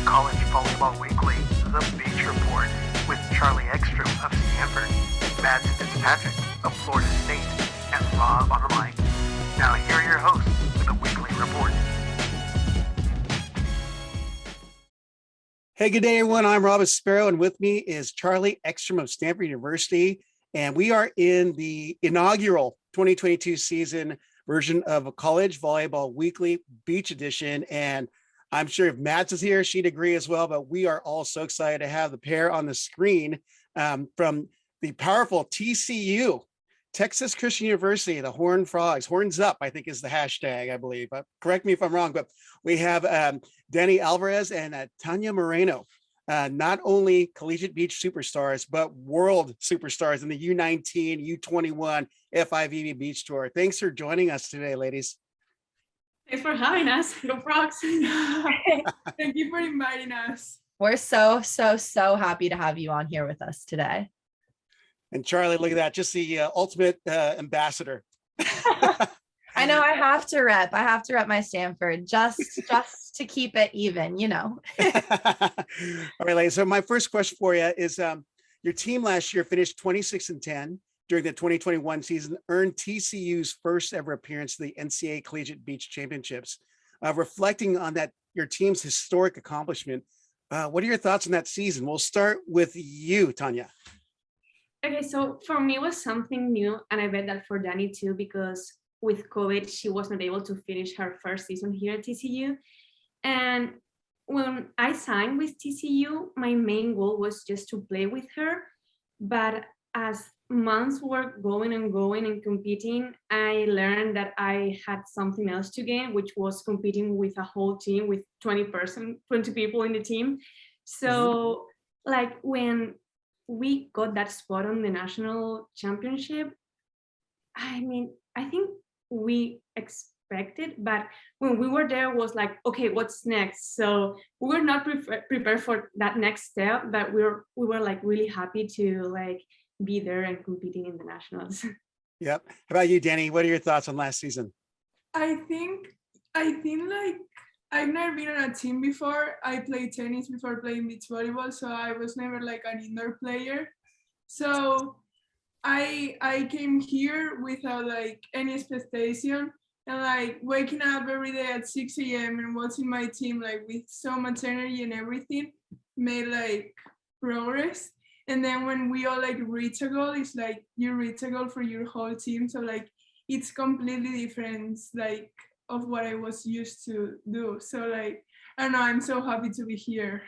College Volleyball Weekly, The Beach Report, with Charlie Ekstrom of Stanford, Madsen Fitzpatrick of Florida State, and Rob on the mic. Now here are your hosts with the Weekly Report. Hey, good day, everyone. I'm Rob Espero, and with me is Charlie Ekstrom of Stanford University, and we are in the inaugural 2022 season version of a College Volleyball Weekly Beach Edition. And I'm sure if Mads is here, she'd agree as well, but we are all so excited to have the pair on the screen from the powerful TCU, Texas Christian University, the Horned Frogs. Horns up, I think, is the hashtag, I believe. But correct me if I'm wrong, but we have Dani Alvarez and Tania Moreno, not only Collegiate Beach superstars, but world superstars in the U19, U21 FIVB Beach Tour. Thanks for joining us today, ladies. Thanks for having us. Go Frogs. Thank you for inviting us. We're so happy to have you on here with us today. And Charlie, look at that, just the ultimate ambassador. I know I have to rep my Stanford just to keep it even, you know. All right, ladies. So my first question for you is your team last year finished 26-10 during the 2021 season, earned TCU's first ever appearance to the NCAA Collegiate Beach Championships. Reflecting on that, your team's historic accomplishment, what are your thoughts on that season? We'll start with you, Tania. Okay, so for me it was something new, and I bet that for Dani too, because with COVID, she was not able to finish her first season here at TCU. And when I signed with TCU, my main goal was just to play with her. But as months were going and competing, I learned that I had something else to gain, which was competing with a whole team with 20 people in the team. So like when we got that spot on the national championship, I mean, I think we expected, but when we were there, was like, okay, what's next? So we were not prepared for that next step, but we were like really happy to like be there and competing in the nationals. Yep. How about you, Dani? What are your thoughts on last season? I think like I've never been on a team before. I played tennis before playing beach volleyball, so I was never like an indoor player. So I came here without like any expectation, and like waking up every day at 6 a.m. and watching my team like with so much energy and everything made like progress. And then when we all like reach a goal, it's like you reach a goal for your whole team. So like it's completely different like of what I was used to do. So like, I don't know, I'm so happy to be here.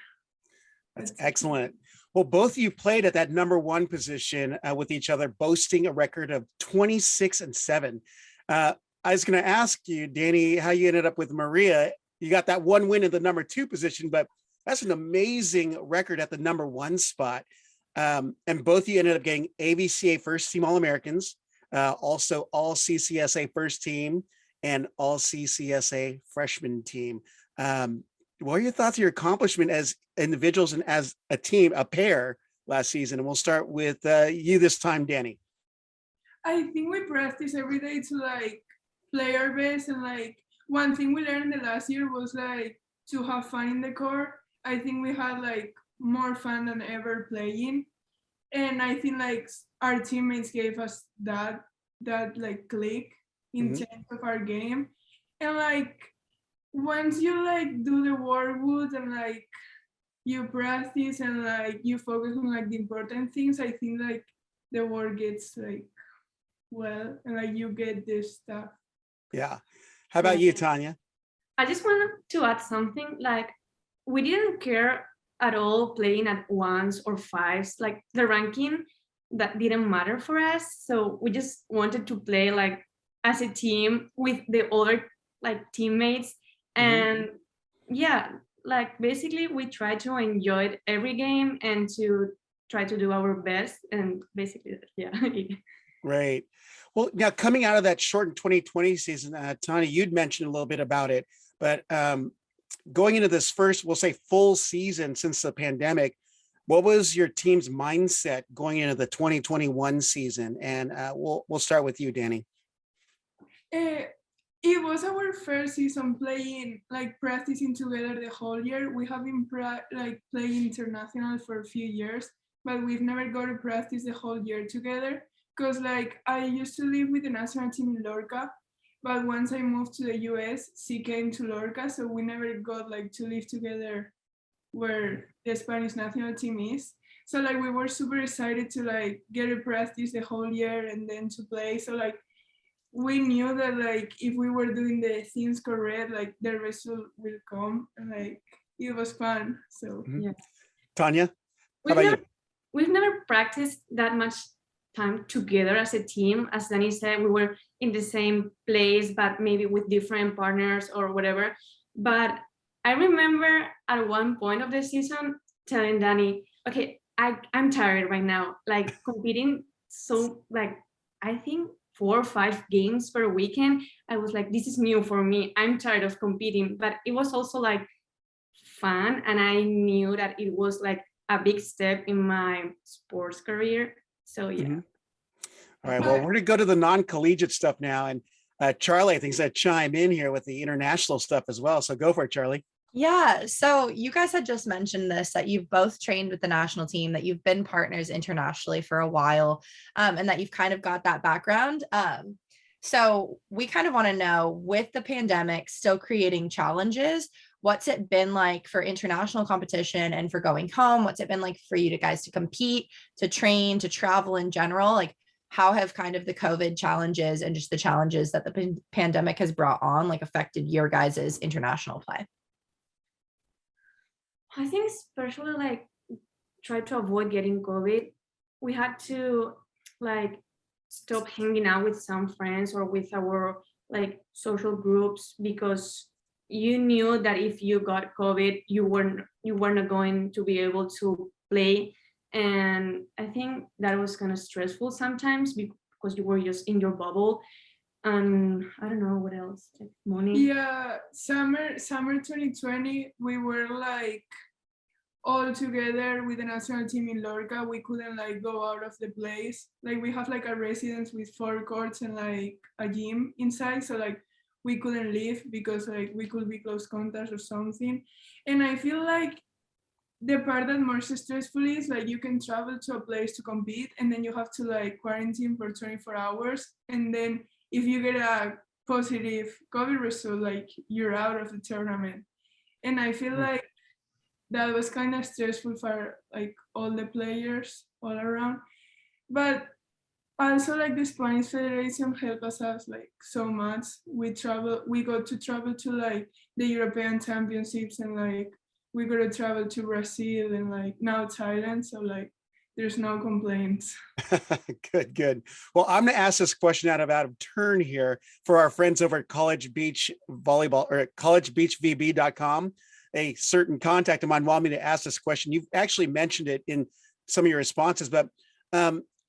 That's excellent. Well, both of you played at that number one position with each other, boasting a record of 26-7. I was going to ask you, Dani, how you ended up with Maria. You got that one win in the number two position, but that's an amazing record at the number one spot. And both of you ended up getting AVCA first team All-Americans, also all CCSA first team and all CCSA freshman team. What are your thoughts on your accomplishment as individuals and as a team, a pair last season? And we'll start with you this time, Dani. I think we practice every day to like play our best, and like one thing we learned the last year was like to have fun in the court. I think we had like more fun than ever playing, and I think like our teammates gave us that like click in terms of our game. And like once you like do the work and like you practice and like you focus on like the important things, I think like the work gets like well, and like you get this stuff. Yeah. How about you, Tania? I just wanted to add something. Like we didn't care at all playing at ones or fives, like the ranking that didn't matter for us. So we just wanted to play like as a team with the other like teammates. And yeah, like basically we try to enjoy every game and to try to do our best, and basically yeah. Great. Well, now coming out of that shortened 2020 season, Tania, you'd mentioned a little bit about it, but going into this first, we'll say full season since the pandemic, what was your team's mindset going into the 2021 season? And we'll start with you, Dani. It was our first season playing, like practicing together the whole year. We have been like playing international for a few years, but we've never got to practice the whole year together. Cause like I used to live with the national team in Lorca, but once I moved to the US, she came to Lorca, so we never got like to live together where the Spanish national team is. So like we were super excited to like get to practice the whole year and then to play. So like we knew that like if we were doing the things correct, like the result will come, and like it was fun. So Yeah. Tanya, how We've about never, you? we've never practiced that much time together as a team. As Dani said, we were in the same place, but maybe with different partners or whatever. But I remember at one point of the season telling Dani, okay, I'm tired right now, like competing. So like, I think 4 or 5 games per weekend. I was like, this is new for me. I'm tired of competing, but it was also like fun. And I knew that it was like a big step in my sports career. So yeah. Mhm. All right. Well, we're going to go to the non-collegiate stuff now. And Charlie, I think, is going to chime in here with the international stuff as well. So go for it, Charlie. Yeah. So you guys had just mentioned this, that you've both trained with the national team, that you've been partners internationally for a while, and that you've kind of got that background. So we kind of want to know, with the pandemic still creating challenges, what's it been like for international competition and for going home? What's it been like for you guys to compete, to train, to travel in general? Like, how have kind of the COVID challenges and just the challenges that the pandemic has brought on, like, affected your guys' international play? I think especially like try to avoid getting COVID. We had to like stop hanging out with some friends or with our like social groups, because you knew that if you got COVID, you weren't going to be able to play. And I think that was kind of stressful sometimes because you were just in your bubble. And I don't know what else, like money. yeah, summer 2020, we were like all together with the national team in Lorca. We couldn't like go out of the place. Like we have like a residence with 4 courts and like a gym inside. So like we couldn't leave because like we could be close contacts or something. And I feel like the part that more stressful is like you can travel to a place to compete and then you have to like quarantine for 24 hours. And then if you get a positive COVID result, like you're out of the tournament. And I feel like that was kind of stressful for like all the players all around. But also like the Spanish Federation helped us out like so much. We got to travel to like the European Championships, and like we got to travel to Brazil and like now Thailand. So like there's no complaints. Good. Well, I'm going to ask this question out of turn here for our friends over at College Beach Volleyball, or at collegebeachvb.com. A certain contact of mine wanted me to ask this question. You've actually mentioned it in some of your responses, but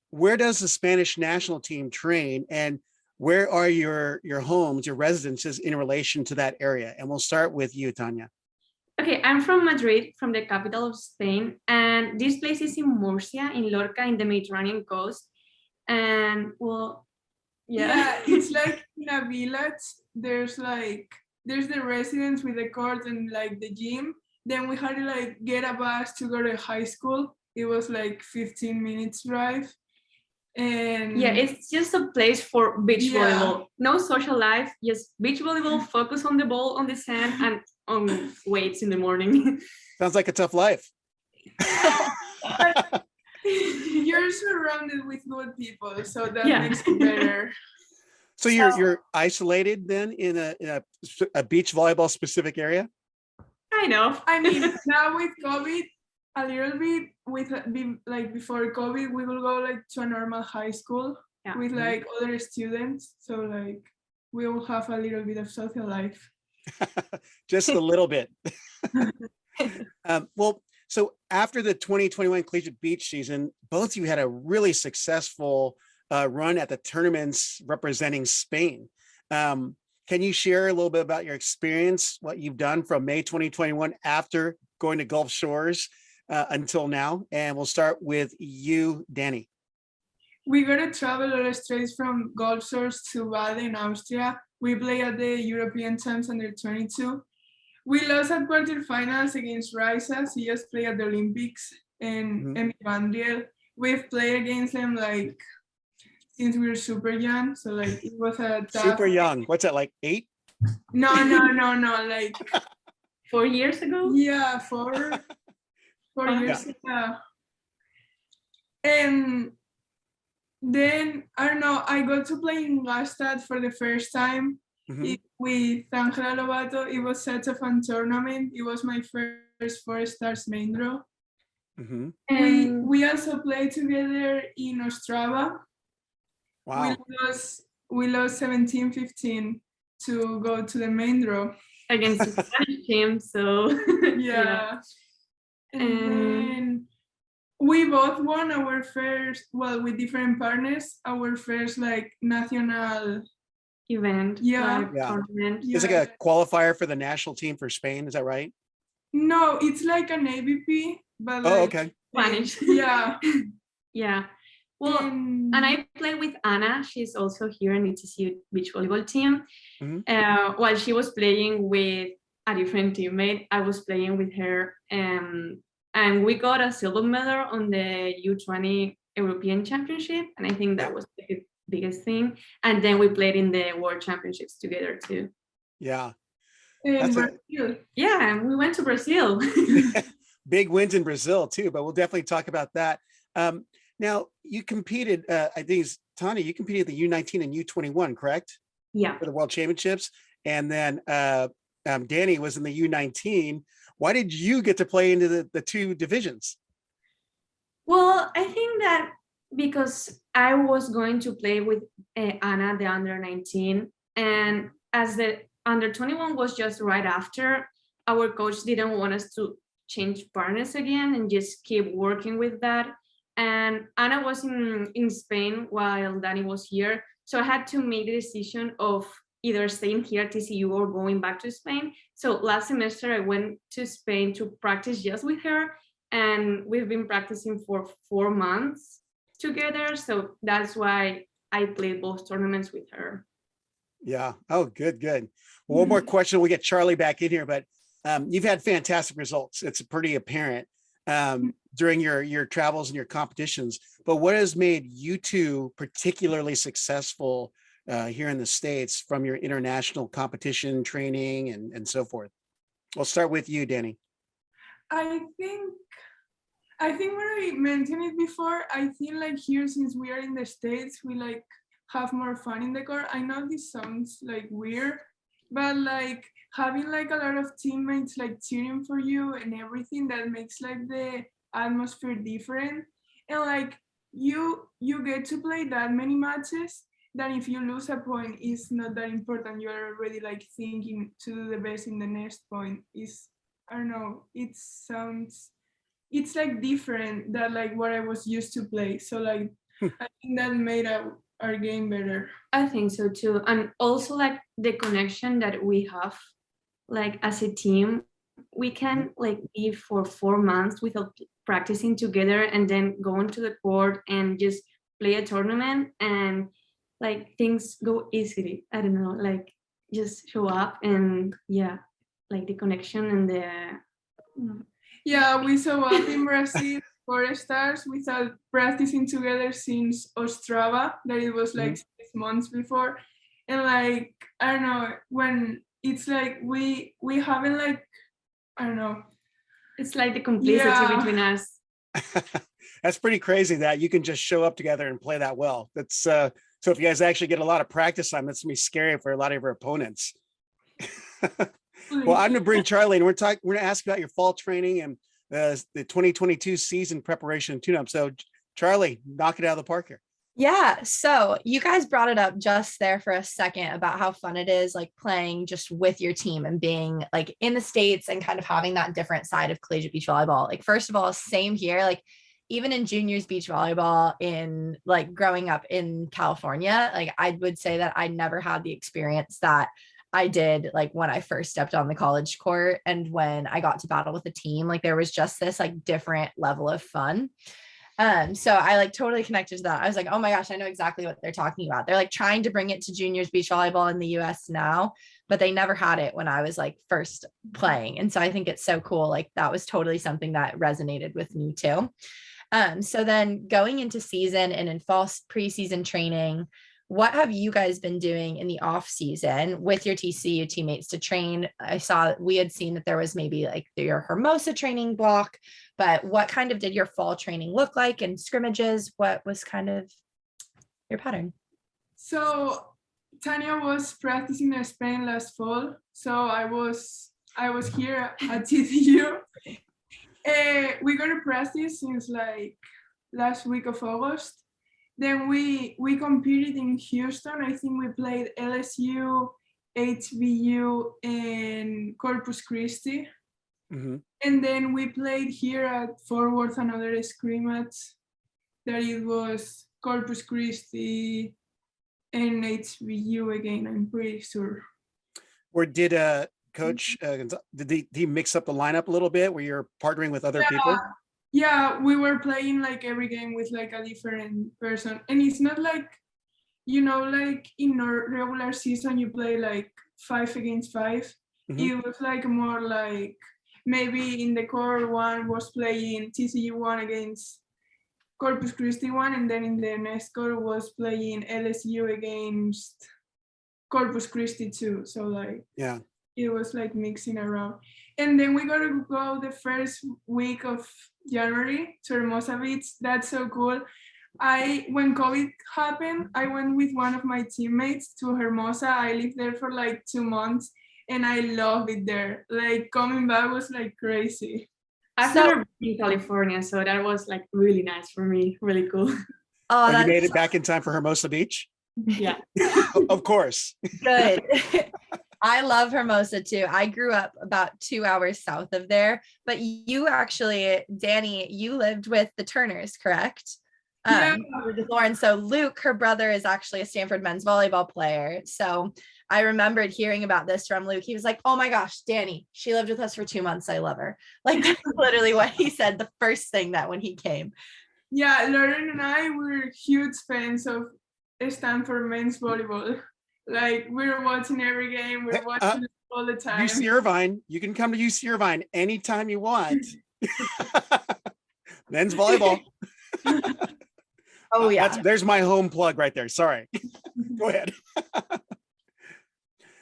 where does the Spanish national team train, and where are your homes, your residences in relation to that area? And we'll start with you, Tanya. Okay, I'm from Madrid, from the capital of Spain, and this place is in Murcia, in Lorca, in the Mediterranean coast. And well, Yeah, it's like in a village. There's the residence with the court and like the gym. Then we had to like get a bus to go to high school. It was like 15 minutes drive. And yeah, it's just a place for beach volleyball. No social life, just beach volleyball, focus on the ball, on the sand, and on weights in the morning. Sounds like a tough life. You're surrounded with good people, so that Yeah. makes it better. So you're isolated then in a beach volleyball specific area? Kind of. I mean, now with COVID, a little bit like before COVID, we will go like to a normal high school with like other students. So like we will have a little bit of social life. Just a little bit. Well, so after the 2021 Collegiate Beach season, both of you had a really successful run at the tournaments representing Spain. Can you share a little bit about your experience, what you've done from May 2021 after going to Gulf Shores until now? And we'll start with you, Dani. We got to travel all straight from Gulf Shores to Bade in Austria. we play at the European Champs under 22. We lost at quarterfinals against Risa. She just played at the Olympics, and Emmy Vandriel. We've played against them like since we were super young. So like it was a tough. Super young. What's that, like 8? No. Like 4 years ago. Yeah, 4 years. Yeah. And then I don't know. I got to play in Gstaad for the first time with Angela Lobato. It was such a fun tournament. It was my first 4 stars main draw. We also played together in Ostrava. Wow. We lost 17-15 to go to the main draw against the Spanish team. So yeah. And then we both won our first, well, with different partners, our first like national event. Tournament. It's like a qualifier for the national team for Spain. Is that right? No, it's like an AVP, but okay. Spanish. Yeah. Yeah. Well, and I played with Anna. She's also here in the TCU Beach volleyball team. While she was playing with a different teammate, I was playing with her. And we got a silver medal on the U20 European Championship. And I think that was the biggest thing. And then we played in the World Championships together too. Yeah. In Brazil. Yeah, and we went to Brazil. Big wins in Brazil too, but we'll definitely talk about that. Now you competed, I think it's Tania, you competed at the U19 and U21, correct? Yeah. For the World Championships. And then Dani was in the U19. Why did you get to play into the 2 divisions? Well, I think that because I was going to play with Anna, the under 19, and as the under 21 was just right after, our coach didn't want us to change partners again and just keep working with that. And Anna was in Spain while Dani was here. So I had to make the decision of either staying here at TCU or going back to Spain. So last semester I went to Spain to practice just with her. And we've been practicing for 4 months together. So that's why I played both tournaments with her. Yeah. Oh, good. Well, one more question. We'll get Charlie back in here, but you've had fantastic results. It's pretty apparent during your travels and your competitions. But what has made you 2 particularly successful here in the States from your international competition training and so forth? We'll start with you, Dani. I think when I mentioned it before, I think like here, since we are in the States, we like have more fun in the court. I know this sounds like weird, but like having like a lot of teammates like cheering for you and everything, that makes like the atmosphere different. And like you get to play that many matches, that if you lose a point, it's not that important. You are already like thinking to do the best in the next point. I don't know, it's like different than like what I was used to play. So like I think that made our game better. I think so too. And also like the connection that we have like as a team, we can like be for 4 months without practicing together and then go onto the court and just play a tournament, and like things go easily. I don't know, like just show up, and like the connection and the Yeah, we saw up in Brazil 4 stars without practicing together since Ostrava, that it was like 6 months before. And like, I don't know, when it's like we haven't like, I don't know. It's like the complicity between us. That's pretty crazy that you can just show up together and play that well. That's so if you guys actually get a lot of practice time, that's gonna be scary for a lot of your opponents. Well, I'm gonna bring Charlie, and we're gonna ask about your fall training and the 2022 season preparation and tune-up. So Charlie, knock it out of the park here. Yeah. So you guys brought it up just there for a second about how fun it is, like playing just with your team and being like in the States and kind of having that different side of collegiate beach volleyball. Like, first of all, same here, like even in juniors beach volleyball, in like growing up in California, like I would say that I never had the experience that I did like when I first stepped on the college court and when I got to battle with a team. Like there was just this like different level of fun. So I like totally connected to that. I was like, oh my gosh, I know exactly what they're talking about. They're like trying to bring it to juniors beach volleyball in the US now, but they never had it when I was like first playing. And so I think it's so cool. Like that was totally something that resonated with me too. So then going into season and in fall preseason training, what have you guys been doing in the off season with your TCU teammates to train? I saw we had seen that there was maybe like your Hermosa training block, but what kind of did your fall training look like and scrimmages? What was kind of your pattern? So Tania was practicing in Spain last fall. So I was here at TCU. We got to practice since like last week of August. Then we competed in Houston. I think we played LSU, HBU, and Corpus Christi. Mm-hmm. And then we played here at Fort Worth another scrimmage that it was Corpus Christi and HBU again, I'm pretty sure. Or did Coach, did he mix up the lineup a little bit where you're partnering with other people? Yeah, we were playing like every game with like a different person. And it's not like, like in a regular season, you play like 5 against 5. Mm-hmm. It was like more like maybe in the core one was playing TCU 1 against Corpus Christi 1, and then in the next core was playing LSU against Corpus Christi 2. So like, yeah, it was like mixing around. And then we got to go the first week of January to Hermosa Beach. That's so cool. When COVID happened, I went with one of my teammates to Hermosa. I lived there for like 2 months and I loved it there. Like coming back was like crazy. I've never been in California, so that was like really nice for me, really cool. Oh, you made it back in time for Hermosa Beach? Yeah. Of course. Good. I love Hermosa too. I grew up about 2 hours south of there, but you actually, Dani, you lived with the Turners, correct? Yeah. With Lauren. So Luke, her brother, is actually a Stanford men's volleyball player. So I remembered hearing about this from Luke. He was like, oh my gosh, Dani, she lived with us for 2 months. I love her. Like that's literally what he said the first thing that when he came. Yeah, Lauren and I were huge fans of Stanford men's volleyball. Like we're watching every game, we're watching it all the time. UC Irvine, you can come to UC Irvine anytime you want. Men's volleyball. Oh yeah, there's my home plug right there. Sorry. Go ahead.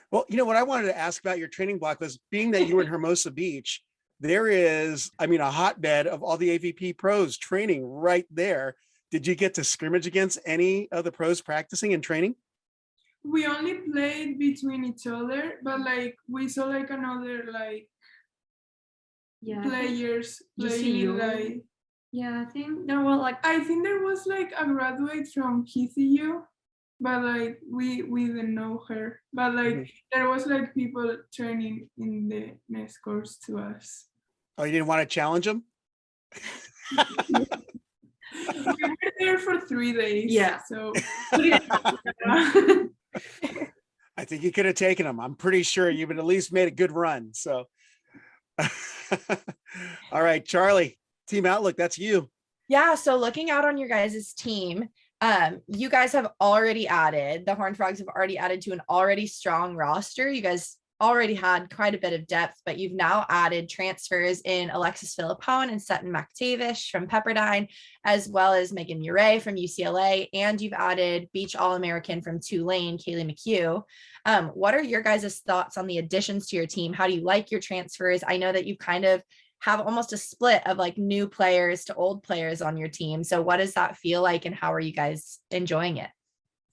Well, what I wanted to ask about your training block was, being that you were in Hermosa Beach, there is, a hotbed of all the AVP pros training right there. Did you get to scrimmage against any of the pros practicing and training? We only played between each other, but like we saw like another like players playing like. Yeah, I think there was like a graduate from TCU, but like we didn't know her. But like there was like people training in the next course to us. Oh, you didn't want to challenge them? We were there for 3 days. Yeah. So I think you could have taken them. I'm pretty sure you would at least made a good run. So all right, Charlie, team outlook, that's you. Yeah. So looking out on your guys' team, you guys have already added, the Horned Frogs have already added to an already strong roster. You guys already had quite a bit of depth, but you've now added transfers in Alexis Philippone and Sutton McTavish from Pepperdine, as well as Megan Murray from UCLA, and you've added Beach All-American from Tulane, Kaylee McHugh. What are your guys' thoughts on the additions to your team? How do you like your transfers? I know that you kind of have almost a split of like new players to old players on your team. So what does that feel like and how are you guys enjoying it?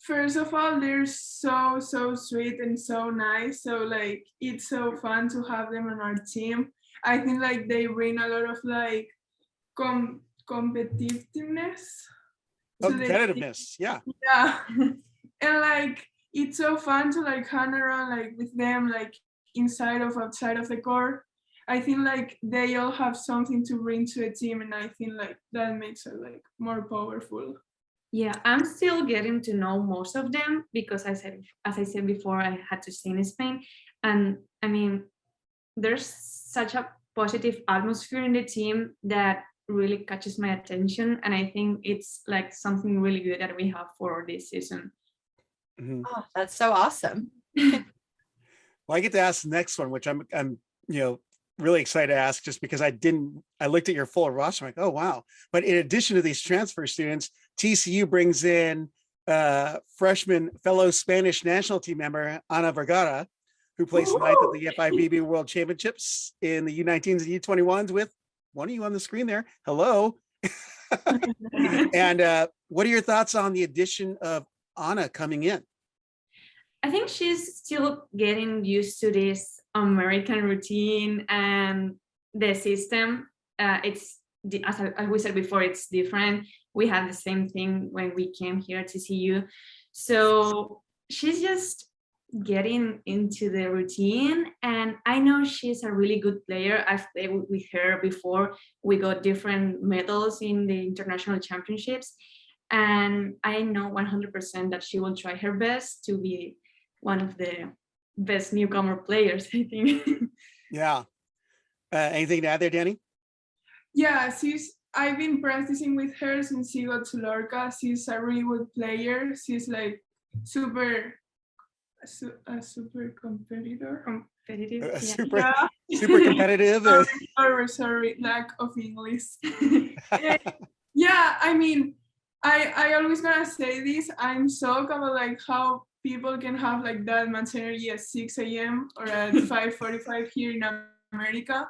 First of all, they're so sweet and so nice. So like it's so fun to have them on our team. I think like they bring a lot of like competitiveness. Competitiveness, yeah. Yeah. And like it's so fun to like hang around like with them like inside of outside of the court. I think like they all have something to bring to a team, and I think like that makes it like more powerful. Yeah, I'm still getting to know most of them because as I said before, I had to stay in Spain. And I mean, there's such a positive atmosphere in the team that really catches my attention, and I think it's like something really good that we have for this season. Mhm. Oh, that's so awesome. Well, I get to ask the next one, which I'm really excited to ask, just because I looked at your full roster. I'm like, oh wow. But in addition to these transfer students, TCU brings in freshman fellow Spanish national team member Ana Vergara, who placed ninth at the FIVB World Championships in the U19s and U21s with one of you on the screen there. Hello. And what are your thoughts on the addition of Ana coming in? I think she's still getting used to this American routine and the system. As we said before, it's different. We had the same thing when we came here at TCU. So she's just getting into the routine, and I know she's a really good player. I've played with her before. We got different medals in the international championships, and I know 100% that she will try her best to be one of the best newcomer players, I think. Yeah. Anything to add there, Dani? Yeah, I've been practicing with her since she got to Lorca. She's a really good player. She's like a super competitor. Competitive. Yeah. Super competitive. Sorry, lack of English. Yeah, I mean, I always gonna say this. I'm shocked about like how people can have like that much energy at 6 a.m. or at 5:45 here in America.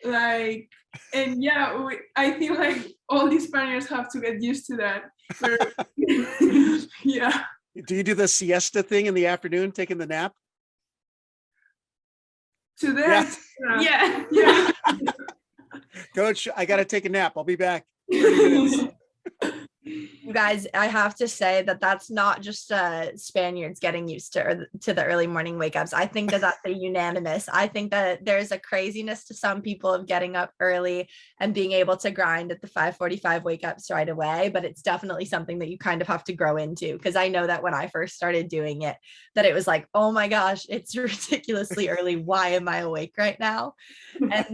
Like, and yeah, I think like all these Spaniards have to get used to that. Yeah. Do you do the siesta thing in the afternoon, taking the nap? To that. Yeah. Coach, I got to take a nap. I'll be back. 30 minutes. You guys, I have to say that that's not just Spaniards getting used to the early morning wake ups. I think that that's a unanimous. I think that there's a craziness to some people of getting up early and being able to grind at the 5:45 wake ups right away. But it's definitely something that you kind of have to grow into, because I know that when I first started doing it, that it was like, oh my gosh, it's ridiculously early. Why am I awake right now? And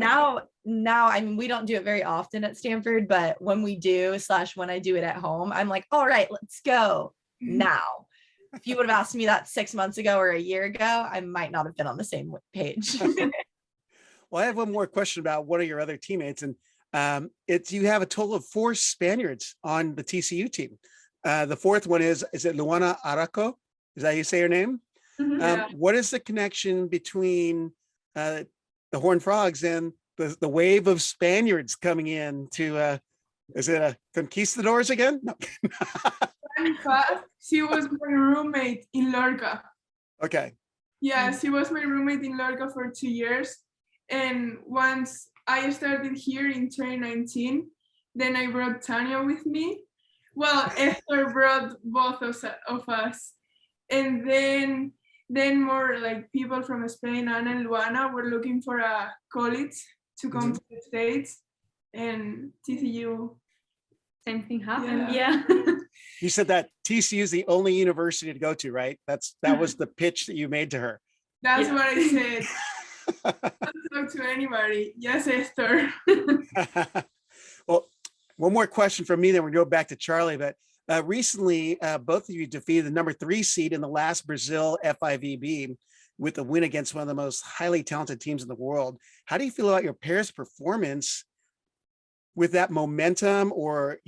now, I mean, we don't do it very often at Stanford, but when we do, when I do it at home, I'm like, all right, let's go now. If you would have asked me that 6 months ago or a year ago, I might not have been on the same page. Well, I have one more question about one of your other teammates, and you have a total of 4 Spaniards on the TCU team. The fourth one is it Luana Araco? Is that how you say her name? Yeah. What is the connection between the Horned Frogs and the wave of Spaniards coming in to is it a conquistadors again? No. In fact, she was my roommate in Lorca. Okay. Yeah, she was my roommate in Lorca for 2 years. And once I started here in 2019, then I brought Tania with me. Well, Esther brought both of us. And then more like people from Spain, Ana and Luana, were looking for a college to come to the States, and TCU. Same thing happened. Yeah. You said that TCU is the only university to go to, right? That was the pitch that you made to her. That's what I said. Don't talk to anybody. Yes, Esther. Well, one more question from me, then we'll go back to Charlie. But recently, both of you defeated the number 3 seed in the last Brazil FIVB with a win against one of the most highly talented teams in the world. How do you feel about your pairs' performance with that momentum, or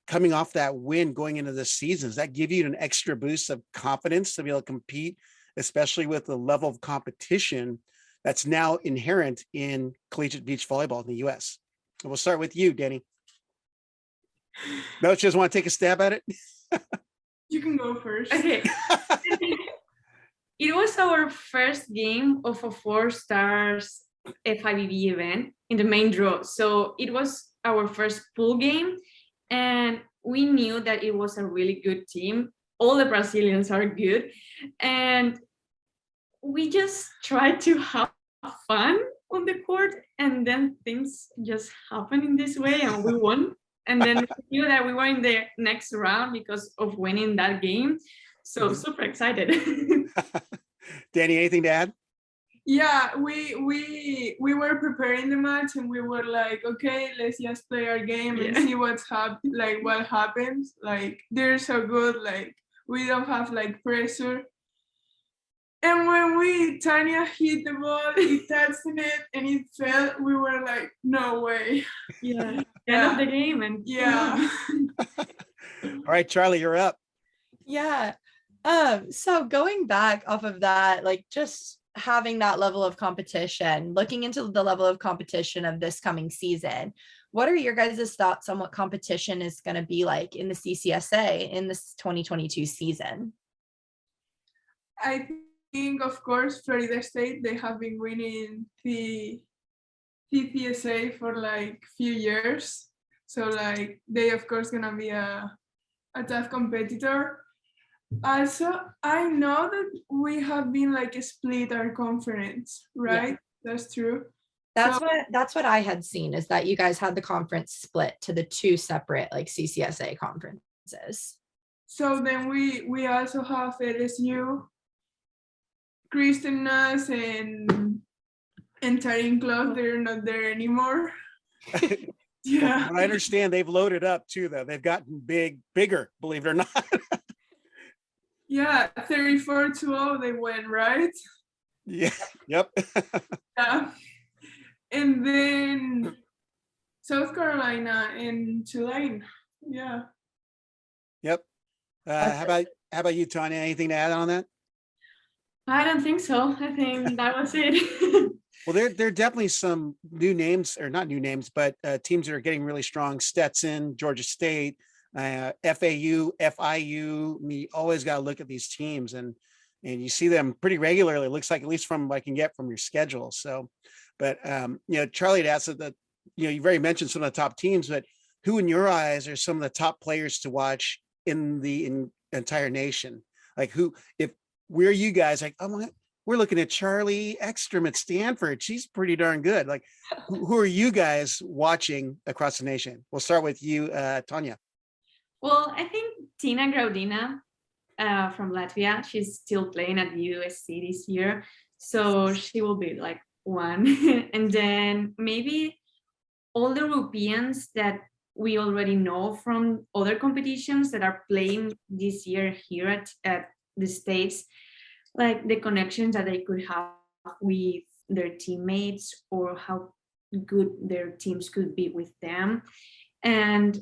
coming off that win going into the season? Does that give you an extra boost of confidence to be able to compete, especially with the level of competition that's now inherent in collegiate beach volleyball in the U.S.? And we'll start with you, Dani. No, just want to take a stab at it? You can go first. Okay. It was our first game of a 4-stars FIVB event in the main draw. So it was our first pool game, and we knew that it was a really good team. All the Brazilians are good, and we just tried to have fun on the court, and then things just happened in this way, and we won. And then we knew that we were in the next round because of winning that game. So super excited. Dani, anything to add? Yeah, we were preparing the match and we were like, okay, let's just play our game and see what happens. Like they're so good, like we don't have like pressure. And when Tania hit the ball, it touched the net and it fell, we were like, no way. Yeah. End of the game and Yeah. All right, Charlie, you're up. Yeah. So going back off of that, like just having that level of competition, looking into the level of competition of this coming season, what are your guys' thoughts on what competition is going to be like in the CCSA in this 2022 season? I think, of course, Florida State, they have been winning the CCSA for like few years. So like they, of course, gonna be a tough competitor. Also, I know that we have been like split our conference, right? Yeah. That's true. That's what I had seen, is that you guys had the conference split to the two separate like CCSA conferences. So then we also have LSU, Kristen Nass, and Tarin Club. They're not there anymore. Yeah. Well, I understand they've loaded up too, though. They've gotten bigger, believe it or not. Yeah, 34-0 they went, right? Yeah. Yep. Yeah. And then South Carolina and Tulane. Yeah. Yep. How about you, Tania? Anything to add on that? I don't think so. I think that was it. Well, there are definitely some new names, or not new names, but teams that are getting really strong. Stetson, Georgia State, FAU, FIU. You always got to look at these teams, and you see them pretty regularly. It looks like, at least from what I can get from your schedule. So, but Charlie had asked that, you've already mentioned some of the top teams, but who in your eyes are some of the top players to watch in the entire nation? Like where are you guys like, we're looking at Charlie Ekstrom at Stanford. She's pretty darn good. Like, who are you guys watching across the nation? We'll start with you, Tania. Well, I think Tina Graudina from Latvia, she's still playing at USC this year. So she will be like one. And then maybe all the Europeans that we already know from other competitions that are playing this year here at the States, like the connections that they could have with their teammates, or how good their teams could be with them. And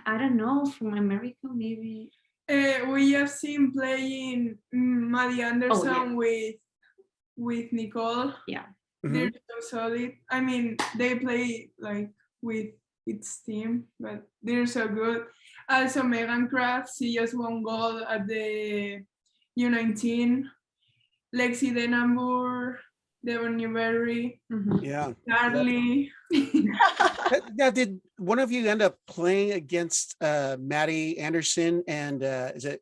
I don't know, from America, maybe. We have seen playing Maddie Anderson with Nicole. Yeah. They're so solid. I mean, they play like with its team, but they're so good. Also, Megan Kraft, she just won gold at the U19. Lexi Denambur, Devon Newberry, Charlie. Now, did one of you end up playing against Maddie Anderson and is it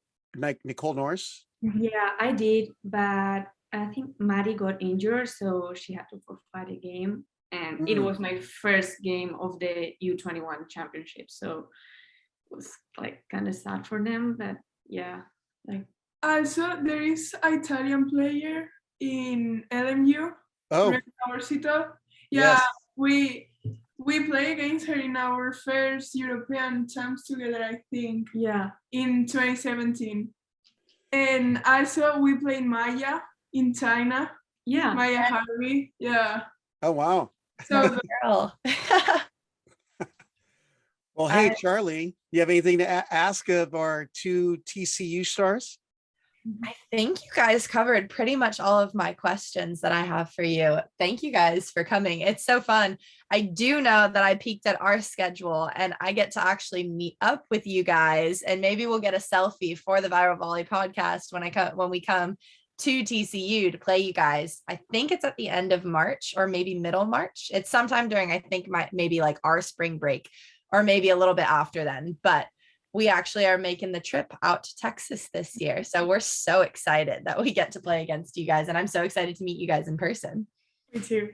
Nicole Norris? Yeah, I did, but I think Maddie got injured, so she had to forfeit a game. And it was my first game of the U21 championship, so it was like kind of sad for them. But yeah, like. Also, there is an Italian player in LMU. Oh, yeah, yes. We play against her in our first European champs together, I think. Yeah. In 2017. And also we played Maya in China. Yeah. Maya Harvey. Yeah. Oh wow. So girl. Well, hey Charlie, you have anything to ask of our two TCU stars? I think you guys covered pretty much all of my questions that I have for you. Thank you guys for coming. It's so fun. I do know that I peeked at our schedule and I get to actually meet up with you guys, and maybe we'll get a selfie for the Viral Volley podcast when we come to TCU to play you guys. I think it's at the end of March or maybe middle March. It's sometime during, I think, maybe like our spring break or maybe a little bit after then, but we actually are making the trip out to Texas this year. So we're so excited that we get to play against you guys. And I'm so excited to meet you guys in person. Me too.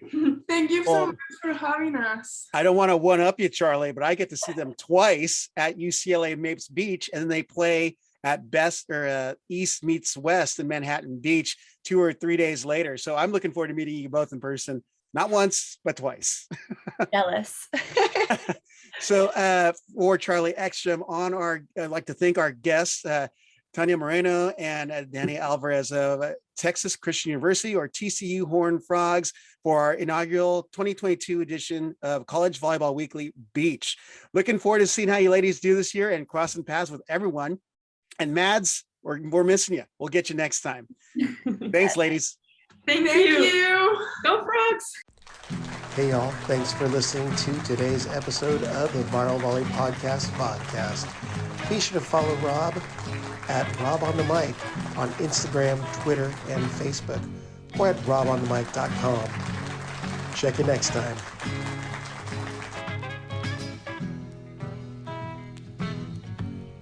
Thank you so much for having us. I don't want to one up you, Charlie, but I get to see them twice at UCLA Mapes Beach, and then they play at Best or East Meets West in Manhattan Beach 2 or 3 days later. So I'm looking forward to meeting you both in person, not once, but twice. Jealous. So for Charlie Ekstrom I'd like to thank our guests, Tania Moreno and Dani Alvarez of Texas Christian University, or TCU Horned Frogs, for our inaugural 2022 edition of College Volleyball Weekly Beach. Looking forward to seeing how you ladies do this year and crossing paths with everyone. And Mads, we're missing you. We'll get you next time. Thanks, ladies. Thank Thank you. you. Go Frogs. Hey y'all, thanks for listening to today's episode of the Viral Volley Podcast. Be sure to follow Rob at Rob on the Mic on Instagram, Twitter, and Facebook, or at robonthemic.com. Check you next time.